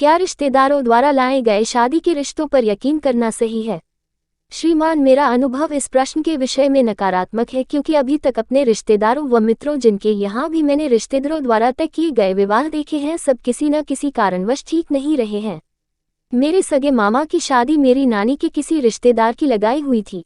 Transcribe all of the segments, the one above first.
क्या रिश्तेदारों द्वारा लाए गए शादी के रिश्तों पर यकीन करना सही है? श्रीमान, मेरा अनुभव इस प्रश्न के विषय में नकारात्मक है क्योंकि अभी तक अपने रिश्तेदारों व मित्रों जिनके यहाँ भी मैंने रिश्तेदारों द्वारा तय किए गए विवाह देखे हैं, सब किसी न किसी कारणवश ठीक नहीं रहे हैं। मेरे सगे मामा की शादी मेरी नानी के किसी रिश्तेदार की लगाई हुई थी।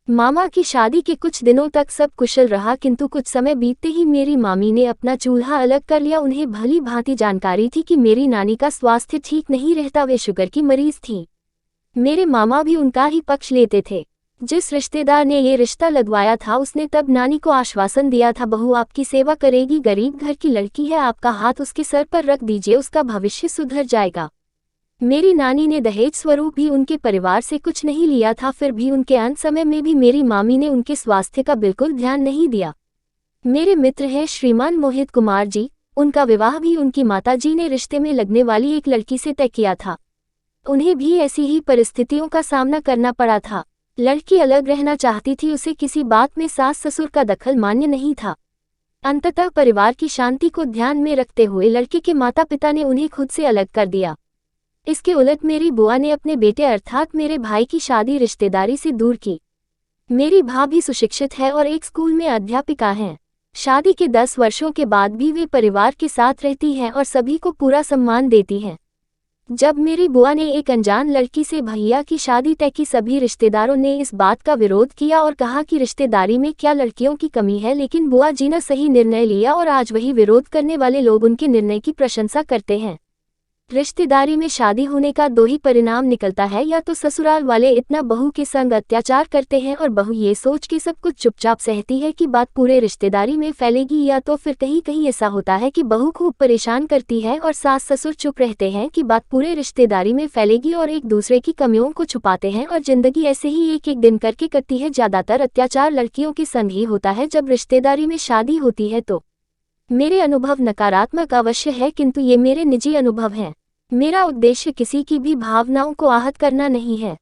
मामा की शादी के कुछ दिनों तक सब कुशल रहा, किंतु कुछ समय बीतते ही मेरी मामी ने अपना चूल्हा अलग कर लिया। उन्हें भली भांति जानकारी थी कि मेरी नानी का स्वास्थ्य ठीक नहीं रहता, वे शुगर की मरीज थी। मेरे मामा भी उनका ही पक्ष लेते थे। जिस रिश्तेदार ने ये रिश्ता लगवाया था उसने तब नानी को आश्वासन दिया था, बहू आपकी सेवा करेगी, गरीब घर की लड़की है, आपका हाथ उसके सर पर रख दीजिए, उसका भविष्य सुधर जाएगा। मेरी नानी ने दहेज स्वरूप भी उनके परिवार से कुछ नहीं लिया था, फिर भी उनके अंत समय में भी मेरी मामी ने उनके स्वास्थ्य का बिल्कुल ध्यान नहीं दिया। मेरे मित्र हैं श्रीमान मोहित कुमार जी, उनका विवाह भी उनकी माताजी ने रिश्ते में लगने वाली एक लड़की से तय किया था। उन्हें भी ऐसी ही परिस्थितियों का सामना करना पड़ा था। लड़की अलग रहना चाहती थी, उसे किसी बात में सास ससुर का दखल मान्य नहीं था। अंततः परिवार की शांति को ध्यान में रखते हुए लड़के के माता पिता ने उन्हें खुद से अलग कर दिया। इसके उलट मेरी बुआ ने अपने बेटे अर्थात मेरे भाई की शादी रिश्तेदारी से दूर की। मेरी भाभी सुशिक्षित है और एक स्कूल में अध्यापिका हैं। शादी के 10 वर्षों के बाद भी वे परिवार के साथ रहती हैं और सभी को पूरा सम्मान देती हैं। जब मेरी बुआ ने एक अनजान लड़की से भैया की शादी तय की, सभी रिश्तेदारों ने इस बात का विरोध किया और कहा कि रिश्तेदारी में क्या लड़कियों की कमी है, लेकिन बुआ जी ने सही निर्णय लिया और आज वही विरोध करने वाले लोग उनके निर्णय की प्रशंसा करते हैं। रिश्तेदारी में शादी होने का दो ही परिणाम निकलता है, या तो ससुराल वाले इतना बहू के संग अत्याचार करते हैं और बहू ये सोच के सब कुछ चुपचाप सहती है कि बात पूरे रिश्तेदारी में फैलेगी, या तो फिर कहीं कहीं ऐसा होता है कि बहू खूब परेशान करती है और सास ससुर चुप रहते हैं कि बात पूरे रिश्तेदारी में फैलेगी और एक दूसरे की कमियों को छुपाते हैं और जिंदगी ऐसे ही एक एक दिन करके कटती है। ज्यादातर अत्याचार लड़कियों के संग ही होता है जब रिश्तेदारी में शादी होती है। तो मेरे अनुभव नकारात्मक अवश्य है, किंतु ये मेरे निजी अनुभव हैं। मेरा उद्देश्य किसी की भी भावनाओं को आहत करना नहीं है।